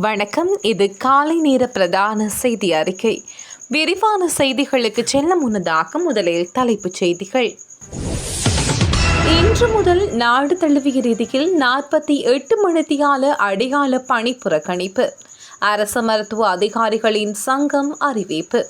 வணக்கம். இது காலை நேர பிரதான செய்தி அறிக்கை. விரிவான செய்திகளுக்கு செல்ல முன்னதாக முதலில் தலைப்புச் செய்திகள். இன்று முதல் நாடு தழுவிய ரீதியில் 48 மணித்தியால அடையாள பணி புறக்கணிப்பு. அரசு மருத்துவ அதிகாரிகளின் சங்கம் அறிவிப்பு.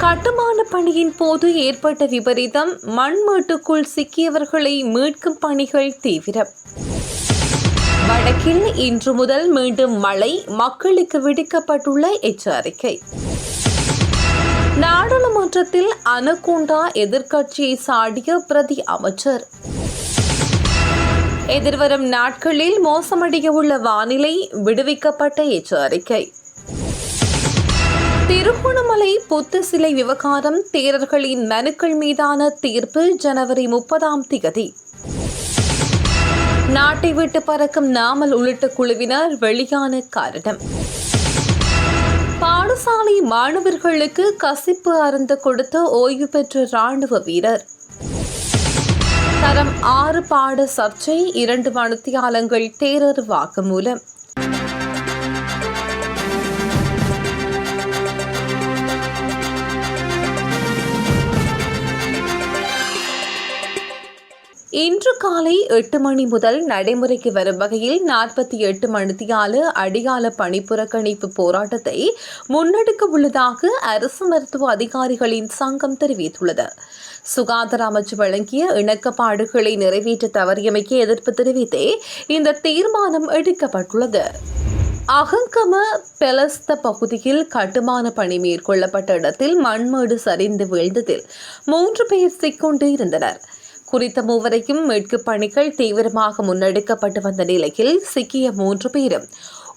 கட்டுமான பணியின் போது ஏற்பட்ட விபரீதம், மண்மேட்டுக்குள் சிக்கியவர்களை மீட்கும் பணிகள் தீவிரம். வடக்கில் இன்று முதல் மீண்டும் மழை, மக்களுக்கு விடுக்கப்பட்டுள்ள எச்சரிக்கை. நாடாளுமன்றத்தில் அனகோண்டா எதிர்க்கட்சியை சாடிய பிரதி அமைச்சர். எதிர்வரும் நாட்களில் மோசமடைய உள்ள வானிலை, விடுவிக்கப்பட்ட எச்சரிக்கை. திருகோணமலை புத்த சிலை விவகாரம், தேரர்களின் மனுக்கள் மீதான தீர்ப்பு ஜனவரி 30 நாட்டை விட்டு பறக்கும் நாமல் உள்ளிட்ட குழுவினர் வெளியான காரணம். பாடசாலை மாணவர்களுக்கு கசிப்பு அருந்த கொடுத்த ஓய்வு பெற்ற ராணுவ வீரர். தரம் 6 பாட சர்ச்சை, 2 மணித்தியாலங்கள் தேரர் வாக்குமூலம். இன்று காலை 8 மணி முதல் நடைமுறைக்கு வரும் வகையில் 48 மணித்தியால அடையாள பணி புறக்கணிப்பு போராட்டத்தை முன்னெடுக்க உள்ளதாக அரசு மருத்துவ அதிகாரிகளின் சங்கம் தெரிவித்துள்ளது. சுகாதார அமைச்சு வழங்கிய இணக்கப்பாடுகளை நிறைவேற்ற தவறியமைக்கு எதிர்ப்பு தெரிவித்தே இந்த தீர்மானம் எடுக்கப்பட்டுள்ளது. அகங்கம பெலஸ்த பகுதியில் கட்டுமான பணி மேற்கொள்ளப்பட்ட இடத்தில் மண்மேடு சரிந்து வீழ்ந்ததில் 3 பேர் சிக்கொண்டு இருந்தனர். குறித்த மூவரையும் மீட்புப் பணிகள் தீவிரமாக முன்னெடுக்கப்பட்டு வந்த நிலையில் சிக்கிய 3 பேரும்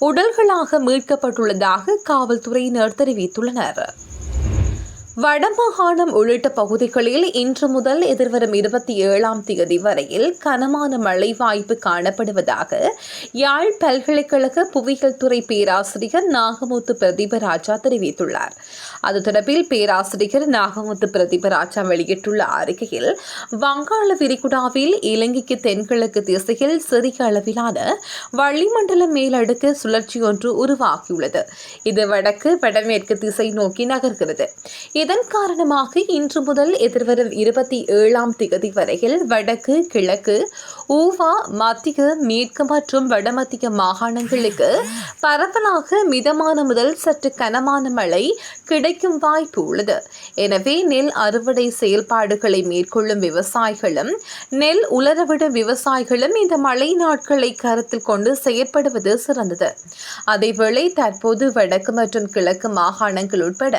உடல்களாக மீட்கப்பட்டுள்ளதாக காவல்துறையினர் தெரிவித்துள்ளனர். வடமாகாணம் உள்ளிட்ட பகுதிகளில் இன்று முதல் எதிர்வரும் 27 வரையில் கனமான மழை வாய்ப்பு காணப்படுவதாக யாழ் பல்கலைக்கழக புவியியல் துறை பேராசிரியர் நாகமுத்து பிரதீபராஜா தெரிவித்துள்ளார். அது தொடர்பில் பேராசிரியர் நாகமுத்து பிரதீபராஜா வெளியிட்டுள்ள அறிக்கையில், வங்காள விரிகுடாவில் இலங்கைக்கு தென்கிழக்கு திசையில் சிறிய அளவிலான வளிமண்டல மேலடுக்கு சுழற்சி ஒன்று உருவாகியுள்ளது. இது வடக்கு வடமேற்கு திசை நோக்கி நகர்கிறது. இதன் காரணமாக இன்று முதல் எதிர்வரும் 27 வரையில் வடக்கு, கிழக்கு, ஊவா, மத்திய, மேற்கு மற்றும் வடமத்திய மாகாணங்களுக்கு பரவலாக மிதமான முதல் சற்று கனமான மழை கிடைக்கும் வாய்ப்பு உள்ளது. எனவே நெல் அறுவடை செயல்பாடுகளை மேற்கொள்ளும் விவசாயிகளும் நெல் உலரவிடும் விவசாயிகளும் இந்த மழை நாட்களை கருத்தில் கொண்டு செயற்படுவது சிறந்தது. அதேவேளை தற்போது வடக்கு மற்றும் கிழக்கு மாகாணங்கள் உட்பட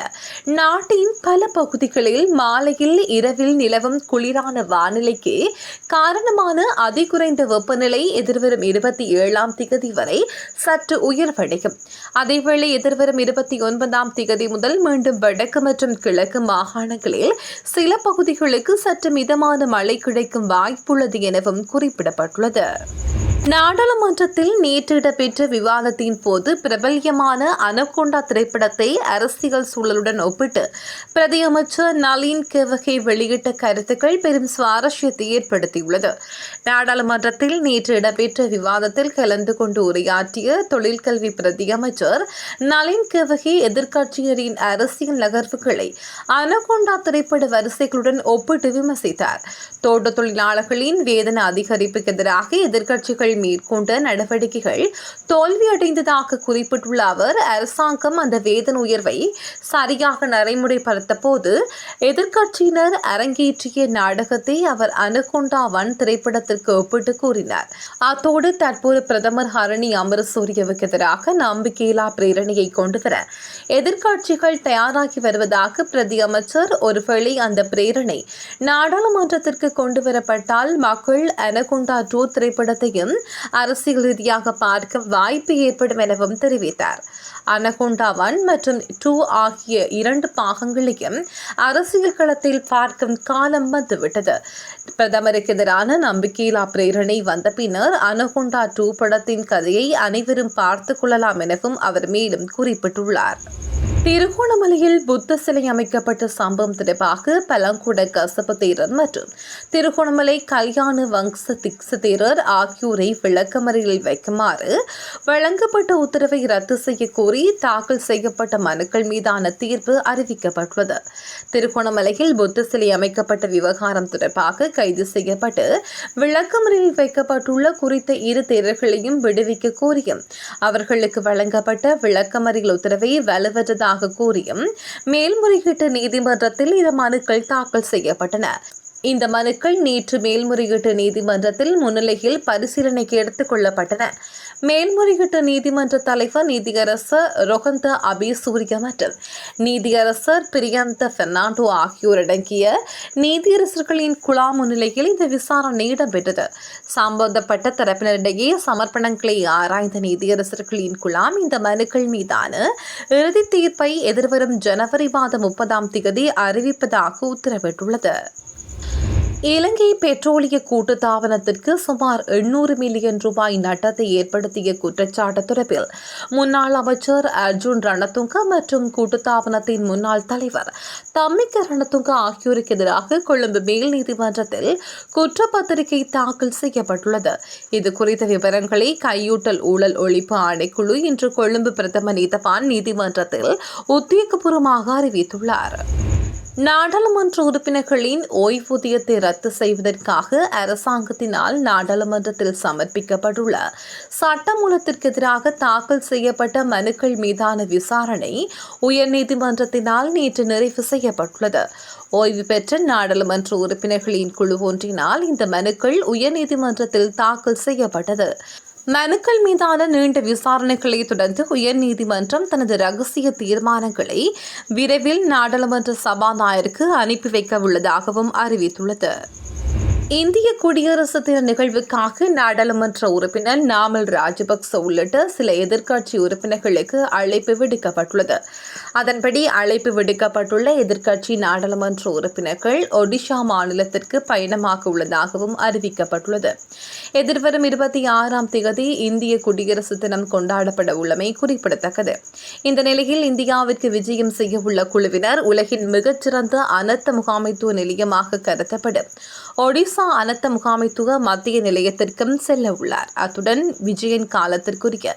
நாட்டின் பல பகுதிகளில் மாலையில் இரவில் நிலவும் குளிரான வானிலைக்கு காரணமான அதிகுறைந்த வெப்பநிலை எதிர்வரும் 27 வரை சற்று உயர்வடையும். அதேவேளை எதிர்வரும் 29 முதல் மீண்டும் வடக்கு மற்றும் கிழக்கு மாகாணங்களில் சில பகுதிகளுக்கு சற்று மிதமான மழை கிடைக்கும் வாய்ப்புள்ளது எனவும் குறிப்பிடப்பட்டுள்ளது. நாடாளுமன்றத்தில் நேற்று இடம்பெற்ற விவாதத்தின் போது பிரபல்யமான அனகோண்டா திரைப்படத்தை அரசியல் சூழலுடன் ஒப்பிட்டு பிரதி அமைச்சர் நளின் கெவகே வெளியிட்ட கருத்துக்கள் பெரும் சுவாரஸ்யத்தை ஏற்படுத்தியுள்ளது. நாடாளுமன்றத்தில் நேற்று இடம்பெற்ற விவாதத்தில் கலந்து கொண்டு உரையாற்றிய தொழிற்கல்வி பிரதி அமைச்சர் நளின் கெவகே எதிர்க்கட்சியினரின் அரசியல் நகர்வுகளை அனகோண்டா திரைப்பட வரிசைகளுடன் ஒப்பிட்டு விமர்சித்தார். தோட்ட தொழிலாளர்களின் வேதன அதிகரிப்புக்கு எதிராக எதிர்க்கட்சிகள் மேற்கொண்ட நடவடிக்கைகள் தோல்வியடைந்ததாக குறிப்பிட்டுள்ள அவர், அரசாங்கம் அந்த வேதன உயர்வை சரியாக நடைமுறைப்படுத்த போது எதிர்க்கட்சியினர் அரங்கேற்றிய நாடகத்தை அவர் அனகோண்டா 1 திரைப்படத்திற்கு ஒப்பிட்டு கூறினார். அத்தோடு தற்போது பிரதமர் ஹரணி அமரசூரியவுக்கு எதிராக நம்பிக்கையில்லா பிரேரணையை கொண்டுவர எதிர்க்கட்சிகள் தயாராகி வருவதாக பிரதி அமைச்சர், ஒருவேளை அந்த பிரேரணை நாடாளுமன்றத்திற்கு கொண்டுவரப்பட்டால் மக்கள் அனகோண்டா 2 திரைப்படத்தையும் அரசியல் ரீதியாக பார்க்க வாய்ப்பு ஏற்படும் எனவும் தெரிவித்தார். அனகோண்டா 1 மற்றும் 2 ஆகிய 2 பாகங்களையும் அரசியல் களத்தில் பார்க்கும் காலம் வந்துவிட்டது. பிரதமருக்கு எதிரான நம்பிக்கையில்லா பிரேரணை வந்த பின்னர் அனகோண்டா 2 படத்தின் கதையை அனைவரும் பார்த்துக் கொள்ளலாம் எனவும் அவர் மேலும் குறிப்பிட்டுள்ளார். திருகோணமலையில் புத்த சிலை அமைக்கப்பட்ட சம்பவம் தொடர்பாக பலங்குட கசப தேரர் மற்றும் திருகோணமலை கல்யாண வம்ச திக்ச தேரர் ஆகியோரை விளக்கமறியலில் வைக்குமாறு வழங்கப்பட்ட உத்தரவை ரத்து செய்ய கோரி தாக்கல் செய்யப்பட்ட மனுக்கள் மீதான தீர்ப்பு அறிவிக்கப்பட்டுள்ளது. திருகோணமலையில் புத்த சிலை அமைக்கப்பட்ட விவகாரம் தொடர்பாக கைது செய்யப்பட்டு விளக்கமறியலில் வைக்கப்பட்டுள்ள குறித்த இரு தேரர்களையும் விடுவிக்க கோரியும் அவர்களுக்கு வழங்கப்பட்ட விளக்கமறியல் உத்தரவை வலுவற்றதாக கூறியும் மேல்முறையீட்டு நீதிமன்றத்தில் இந்த மனுக்கள் தாக்கல் செய்யப்பட்டன. இந்த மனுக்கள் நேற்று மேல்முறையீட்டு நீதிமன்றத்தில் முன்னிலையில் பரிசீலனைக்கு எடுத்துக் கொள்ளப்பட்டன. மேல்முறையீட்டு நீதிமன்ற தலைவர் நீதியரசர் ரொஹந்த அபிசூரிய மற்றும் நீதியரசர் பிரியந்த பெர்னாண்டோ ஆகியோர் அடங்கிய நீதியரசர்களின் குழாம் முன்னிலையில் இந்த விசாரணை இடம்பெற்றது. சம்பந்தப்பட்ட தரப்பினரிடையே சமர்ப்பணங்களை ஆராய்ந்த நீதியரசர்களின் குழாம் இந்த மனுக்கள் மீதான இறுதி தீர்ப்பை எதிர்வரும் ஜனவரி மாதம் 30 அறிவிப்பதாக உத்தரவிட்டுள்ளது. இலங்கை பெட்ரோலிய கூட்டுத்தாபனத்திற்கு சுமார் 800 மில்லியன் ரூபாய் நட்டத்தை ஏற்படுத்திய குற்றச்சாட்டு தொடர்பில் முன்னாள் அமைச்சர் அர்ஜுன் ரணதுங்க மற்றும் கூட்டுத்தாபனத்தின் முன்னாள் தலைவர் தம்மிக்க ரணதுங்க ஆகியோருக்கு எதிராக கொழும்பு மேல் நீதிமன்றத்தில் குற்றப்பத்திரிகை தாக்கல் செய்யப்பட்டுள்ளது. இது குறித்த விவரங்களை கையூட்டல் ஊழல் ஒழிப்பு ஆணைக்குழு இன்று கொழும்பு பிரதம நீதவான் நீதிமன்றத்தில் உத்தியோகபூர்வமாக அறிவித்துள்ளார். நாடாளுமன்ற உறுப்பினர்களின் ஓய்வூதியத்தை ரத்து செய்வதற்காக அரசாங்கத்தினால் நாடாளுமன்றத்தில் சமர்ப்பிக்கப்பட்டுள்ள சட்டமூலத்திற்கு எதிராக தாக்கல் செய்யப்பட்ட மனுக்கள் மீதான விசாரணை உயர்நீதிமன்றத்தினால் நேற்று நிறைவு செய்யப்பட்டுள்ளது. ஓய்வு பெற்ற நாடாளுமன்ற உறுப்பினர்களின் குழு ஒன்றினால் இந்த மனுக்கள் உயர்நீதிமன்றத்தில் தாக்கல் செய்யப்பட்டது. மனுக்கள் மீதான நீண்ட விசாரணைகளை தொடர்ந்து உயர்நீதிமன்றம் தனது ரகசிய தீர்மானங்களை விரைவில் நாடாளுமன்ற சபாநாயகருக்கு அனுப்பி வைக்க உள்ளதாகவும் அறிவித்துள்ளது. இந்திய குடியரசு தின நிகழ்வுக்காக நாடாளுமன்ற உறுப்பினர் நாமல் ராஜபக்ச உள்ளிட்ட சில எதிர்க்கட்சி உறுப்பினர்களுக்கு அழைப்பு விடுக்கப்பட்டுள்ளது. அதன்படி அழைப்பு விடுக்கப்பட்டுள்ள எதிர்க்கட்சி நாடாளுமன்ற உறுப்பினர்கள் ஒடிஷா மாநிலத்திற்கு பயணமாக உள்ளதாகவும் அறிவிக்கப்பட்டுள்ளது. எதிர்வரும் 26 இந்திய குடியரசு தினம் கொண்டாடப்பட உள்ளமை குறிப்பிடத்தக்கது. இந்த நிலையில் இந்தியாவிற்கு விஜயம் செய்ய உள்ள குழுவினர் உலகின் மிகச்சிறந்த அனர்த்த முகாமைத்துவ நிலையமாக கருதப்படும் ஒடிசா அனர்த்த முகாமைத்துவ மத்திய நிலையத்திற்கும் செல்ல உள்ளார். அத்துடன் விஜயன் காலத்திற்குரிய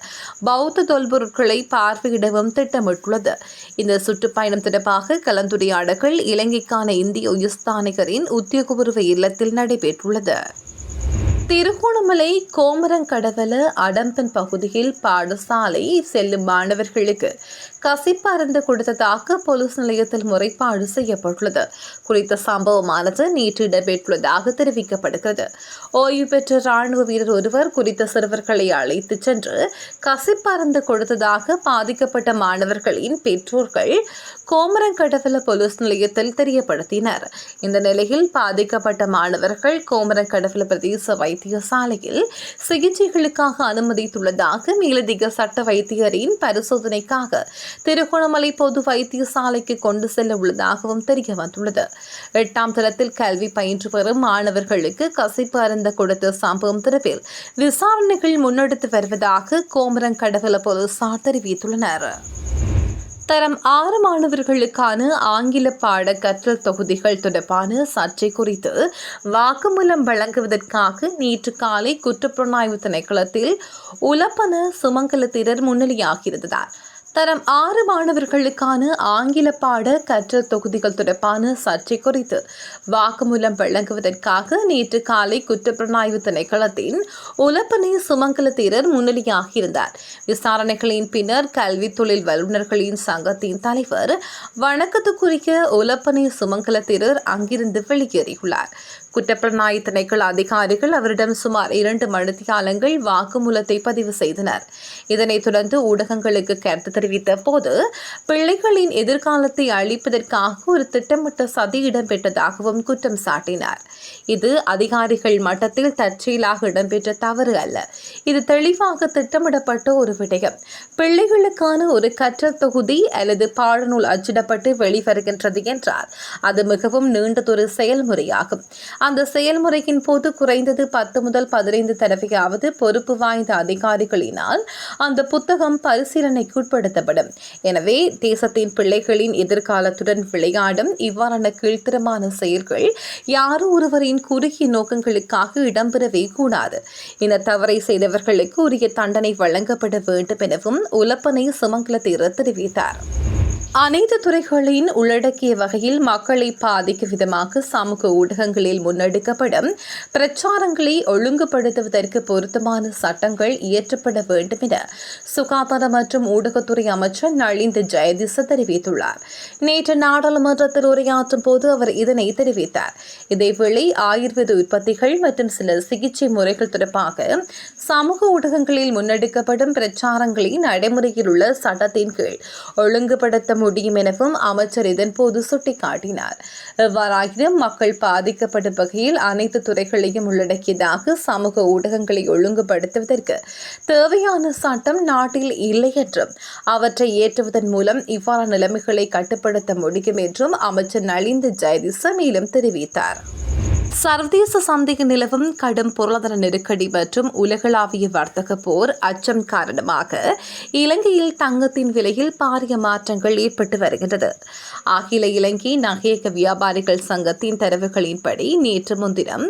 பௌத்த தொல்பொருட்களை பார்வையிடவும் திட்டமிட்டுள்ளது. இந்த சுற்றுப்பயணம் தொடர்பாக கலந்துரையாடல்கள் இலங்கைக்கான இந்திய உயர்ஸ்தானிகரின் உத்தியோகபூர்வ இல்லத்தில் நடைபெற்றுள்ளது. திருகோணமலை கோமரங்கடவல அடம்பன் பகுதியில் பாடசாலை செல்லும் மாணவர்களுக்கு கசிப்பருந்து கொடுத்ததாக போலீஸ் நிலையத்தில் முறைப்பாடு செய்யப்பட்டுள்ளது. குறித்த சம்பவமானது நேற்று இடம்பெற்றுள்ளதாக தெரிவிக்கப்படுகிறது. ஓய்வு பெற்ற ராணுவ வீரர் ஒருவர் குறித்த சிறுவர்களை அழைத்துச் சென்று கசிப்பருந்து கொடுத்ததாக பாதிக்கப்பட்ட மாணவர்களின் பெற்றோர்கள் கோமரங்கடவல போலீஸ் நிலையத்தில் தெரியப்படுத்தினர். இந்த நிலையில் பாதிக்கப்பட்ட மாணவர்கள் கோமரங்கடவல பிரதேச வைத்தியசாலையில் சிகிச்சைகளுக்காக அனுமதித்துள்ளதாக மேலதிக சட்ட வைத்தியரின் பரிசோதனைக்காக திருகோணமலை பொது வைத்தியசாலைக்கு கொண்டு செல்ல உள்ளதாகவும் தெரிய வந்துள்ளது. 8ஆம் தரத்தில் கல்வி பயின்று வரும் மாணவர்களுக்கு கசிப்பு அருந்த கொடுத்த சம்பவம் தொடர்பில் விசாரணைகள் முன்னெடுத்து வருவதாக கோமரங்கடவல போலீசார் தெரிவித்துள்ளனர். தரம் 6 மாணவர்களுக்கான ஆங்கில பாட கற்றல் தொகுதிகள் தொடர்பான சர்ச்சை குறித்து வாக்குமூலம் வழங்குவதற்காக நேற்று காலை குற்றப்புலனாய்வு திணைக்களத்தில் உலப்பன சுமங்கலத்திரர் முன்னிலையாகியிருந்தார். தரம் 6 மாணவர்களுக்கான ஆங்கில பாட கற்றல் தொகுதிகள் தொடர்பான சர்ச்சை குறித்து வாக்குமூலம் வழங்குவதற்காக நேற்று காலை குற்றப்புலனாய்வு திணைக்களத்தின் உலப்பனை சுமங்கலத்திரர் முன்னிலையாகியிருந்தார். விசாரணைகளின் பின்னர் கல்வி தொழில் வல்லுநர்களின் சங்கத்தின் தலைவர் வணக்கத்துக்குரிய உலப்பனை சுமங்கலத்திரர் அங்கிருந்து வெளியேறியுள்ளார். குற்றப்புலனாய்வு திணைக்கள அதிகாரிகள் அவரிடம் சுமார் 2 மணித்தியாலங்கள் வாக்குமூலத்தை பதிவு செய்தனர். இதனைத் தொடர்ந்து ஊடகங்களுக்கு கருத்து தெரிவித்த போது பிள்ளைகளின் எதிர்காலத்தை அழிப்பதற்காக ஒரு திட்டமிட்ட சதி இடம்பெற்றதாகவும் குற்றம் சாட்டினார். இது அதிகாரிகள் மட்டத்தில் தற்செயலாக இடம்பெற்ற தவறு அல்ல. இது தெளிவாக திட்டமிடப்பட்ட ஒரு விடயம். பிள்ளைகளுக்கான ஒரு கற்றல் தொகுதி அல்லது பாடநூல் அச்சிடப்பட்டு வெளிவருகின்றது என்றால் அது மிகவும் நீண்டதொரு செயல்முறையாகும். அந்த செயல்முறையின் போது குறைந்தது 10 முதல் 15 தடவையாவது பொறுப்பு வாய்ந்த அதிகாரிகளினால் அந்த புத்தகம் பரிசீலனைக்கு உட்படுத்தப்படும். எனவே தேசத்தின் பிள்ளைகளின் எதிர்காலத்துடன் விளையாடும் இவ்வாறான கீழ்த்தரமான செயல்கள் யாரோ ஒருவரின் குறுகிய நோக்கங்களுக்காக இடம்பெறவே கூடாது. இந்த தவறை செய்தவர்களுக்கு உரிய தண்டனை வழங்கப்பட வேண்டும் எனவும் உலப்பனை சுமங்கல தேரர் தெரிவித்தார். அனைத்து துறைகளின் உள்ளடக்கிய வகையில் மக்களை பாதிக்கும் விதமாக சமூக ஊடகங்களில் முன்னெடுக்கப்படும் பிரச்சாரங்களை ஒழுங்குபடுத்துவதற்கு பொருத்தமான சட்டங்கள் இயற்றப்பட வேண்டும் என சுகாதார மற்றும் ஊடகத்துறை அமைச்சர் நளிந்த ஜெயதிச தெரிவித்துள்ளார். நேற்று நாடாளுமன்றத்தில் உரையாற்றும் போது அவர் இதனை தெரிவித்தார். இதேவேளை ஆயுர்வேத உற்பத்திகள் மற்றும் சில சிகிச்சை முறைகள் தொடர்பாக சமூக ஊடகங்களில் முன்னெடுக்கப்படும் பிரச்சாரங்களை நடைமுறையில் உள்ள சட்டத்தின் கீழ் ஒழுங்குபடுத்த முடியும் எனவும் அமைச்சர் இதன்போது சுட்டிக்காட்டினார். எவ்வாறாயினும் மக்கள் பாதிக்கப்படும் வகையில் அனைத்து துறைகளையும் உள்ளடக்கியதாக சமூக ஊடகங்களை ஒழுங்குபடுத்துவதற்கு தேவையான சட்டம் நாட்டில் இல்லை என்றும் அவற்றை ஏற்றுவதன் மூலம் இவ்வாறான நிலைமைகளை கட்டுப்படுத்த முடியும் என்றும் அமைச்சர் நளிந்த ஜெயதிச மேலும் தெரிவித்தார். சர்வதேச சந்தையில் நிலவும் கடும் பொருளாதார நெருக்கடி மற்றும் உலகளாவிய வர்த்தக போர் அச்சம் காரணமாக இலங்கையில் தங்கத்தின் விலையில் பாரிய மாற்றங்கள் ஏற்பட்டு வருகின்றது. அகில இலங்கை நகையக வியாபாரிகள் சங்கத்தின் தரவுகளின்படி நேற்று முன்தினம்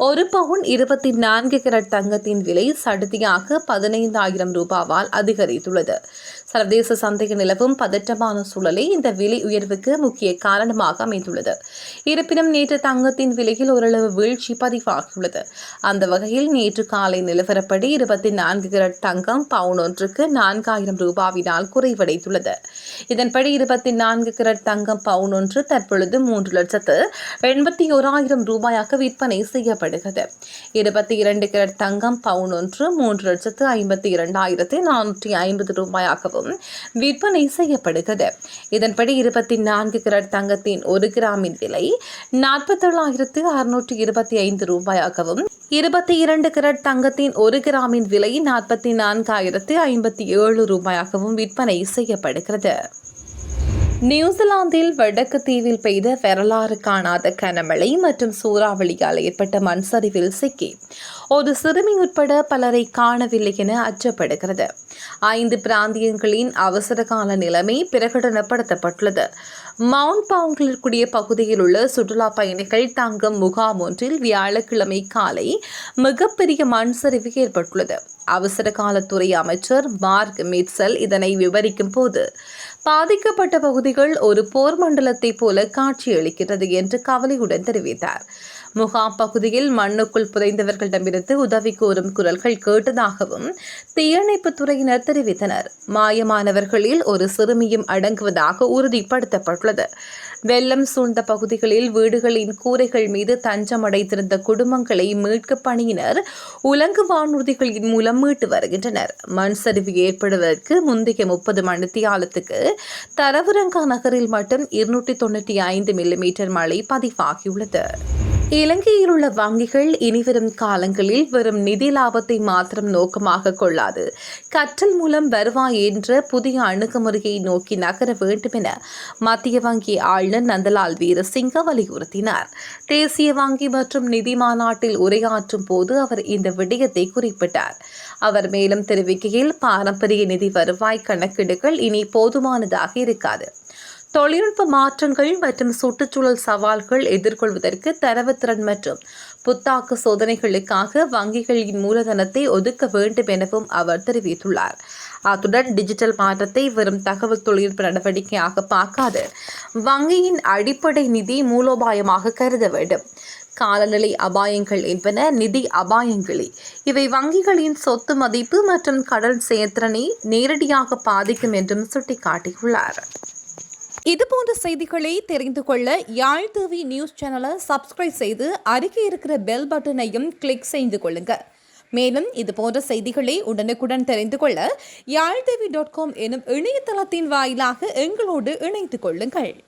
ஒரு பவுன் 24 கேரட் தங்கத்தின் விலை சடுதியாக 15,000 ரூபாவால் அதிகரித்துள்ளது. சர்வதேச சந்தையில் நிலவும் பதற்றமான சூழலே இந்த விலை உயர்வுக்கு முக்கிய காரணமாக அமைந்துள்ளது. இருப்பினும் நேற்று தங்கத்தின் விலையில் ஓரளவு வீழ்ச்சி பதிவாகியுள்ளது. அந்த வகையில் நேற்று காலை நிலவரப்படி 24 கேரட் தங்கம் பவுன் ஒன்றுக்கு 4,000 ரூபாவினால் குறைவடைந்துள்ளது. இதன்படி 24 கேரட் தங்கம் பவுன் ஒன்று தற்பொழுது 3,81,000 ரூபாயாக விற்பனை செய்யப்படுகிறது. 22 கேரட் தங்கம் பவுன் ஒன்று 3,52,450 ரூபாயாகவும் விற்பனை செய்யப்படுகிறது. இதன்படி 24 கேரட் தங்கத்தின் 1 கிராமின் விலை 47,625 ரூபாயாகவும் 22 கேரட் தங்கத்தின் 1 கிராமின் விலை 44,057 ரூபாயாகவும் விற்பனை செய்யப்படுகிறது. நியூசிலாந்தில் வடக்கு தீவில் பெய்த வரலாறு காணாத கனமழை மற்றும் சூறாவளியால் ஏற்பட்ட மண் சரிவில் சிக்கி ஒரு சிறுமி உட்பட பலரை காணவில்லை என அச்சப்படுகிறது. 5 பிராந்தியங்களின் அவசரகால நிலைமை பிரகடனப்படுத்தப்பட்டுள்ளது. மவுண்ட் பவுண்டில் கூடிய பகுதியில் உள்ள சுற்றுலா பயணிகள் தங்கும் முகாம் ஒன்றில் வியாழக்கிழமை காலை மிகப்பெரிய மண் சரிவு ஏற்பட்டுள்ளது. அவசரகாலத்துறை அமைச்சர் மார்க் மிட்சல் இதனை விவரிக்கும் போது பாதிக்கப்பட்ட பகுதிகள் ஒரு போர் மண்டலத்தைப் போல காட்சியளிக்கிறது என்று கவலையுடன் தெரிவித்தார். முகாம் பகுதியில் மண்ணுக்குள் புதைந்தவர்களிடமிருந்து உதவி கோரும் குரல்கள் கேட்டதாகவும் தீயணைப்புத் துறையினர் தெரிவித்தனர். மாயமானவர்களில் ஒரு சிறுமியும் அடங்குவதாக உறுதிப்படுத்தப்பட்டுள்ளது. வெள்ளம் சூழ்ந்த பகுதிகளில் வீடுகளின் கூரைகள் மீது தஞ்சமடைந்திருந்த குடும்பங்களை மீட்கும் பணியினர் உலங்கு வானூர்திகளின் மூலம் மீட்டு வருகின்றனர். மண் சரிவு ஏற்படுவதற்கு முந்தைய 30 மணித்தியாலத்துக்கு தரவுரங்கா நகரில் மட்டும் 295 மில்லிமீட்டர் மழை பதிவாகியுள்ளது. இலங்கையில் உள்ள வங்கிகள் இனிவரும் காலங்களில் வெறும் நிதி லாபத்தை மாத்திரம் நோக்கமாக கொள்ளாது, கற்றல் மூலம் வருவாய் என்ற புதிய அணுகுமுறையை நோக்கி நகர வேண்டும் என மத்திய வங்கி ஆளுநர் நந்தலால் வீரசிங்க வலியுறுத்தினார். தேசிய வங்கி மற்றும் நிதி மாநாட்டில் உரையாற்றும் போது அவர் இந்த விடயத்தை குறிப்பிட்டார். அவர் மேலும் தெரிவிக்கையில், பாரம்பரிய நிதி வருவாய் கணக்கீடுகள் இனி போதுமானதாக இருக்காது. தொழில்நுட்ப மாற்றங்கள் மற்றும் சுற்றுச்சூழல் சவால்கள் எதிர்கொள்வதற்கு தரவுத்திறன் மற்றும் புத்தாக்க சோதனைகளுக்காக வங்கிகளின் மூலதனத்தை ஒதுக்க வேண்டும் எனவும் அவர் தெரிவித்துள்ளார். அத்துடன் டிஜிட்டல் மாற்றத்தை வெறும் தகவல் தொழில்நுட்ப நடவடிக்கையாக பார்க்காது வங்கியின் அடிப்படை நிதி மூலோபாயமாக கருத வேண்டும். காலநிலை அபாயங்கள் என்பன நிதி அபாயங்களே. இவை வங்கிகளின் சொத்து மதிப்பு மற்றும் கடன் செயல்திறனை நேரடியாக பாதிக்கும் என்றும் சுட்டிக்காட்டியுள்ளார். இதுபோன்ற செய்திகளை தெரிந்து கொள்ள யாழ் டிவி நியூஸ் சேனலை சப்ஸ்கிரைப் செய்து அருகே இருக்கிற பெல் பட்டனையும் கிளிக் செய்து கொள்ளுங்க. மேலும் இதுபோன்ற செய்திகளை உடனுக்குடன் தெரிந்து கொள்ள யாழ்டிவி.com எனும் இணையதளத்தின் வாயிலாக எங்களோடு இணைந்து கொள்ளுங்கள்.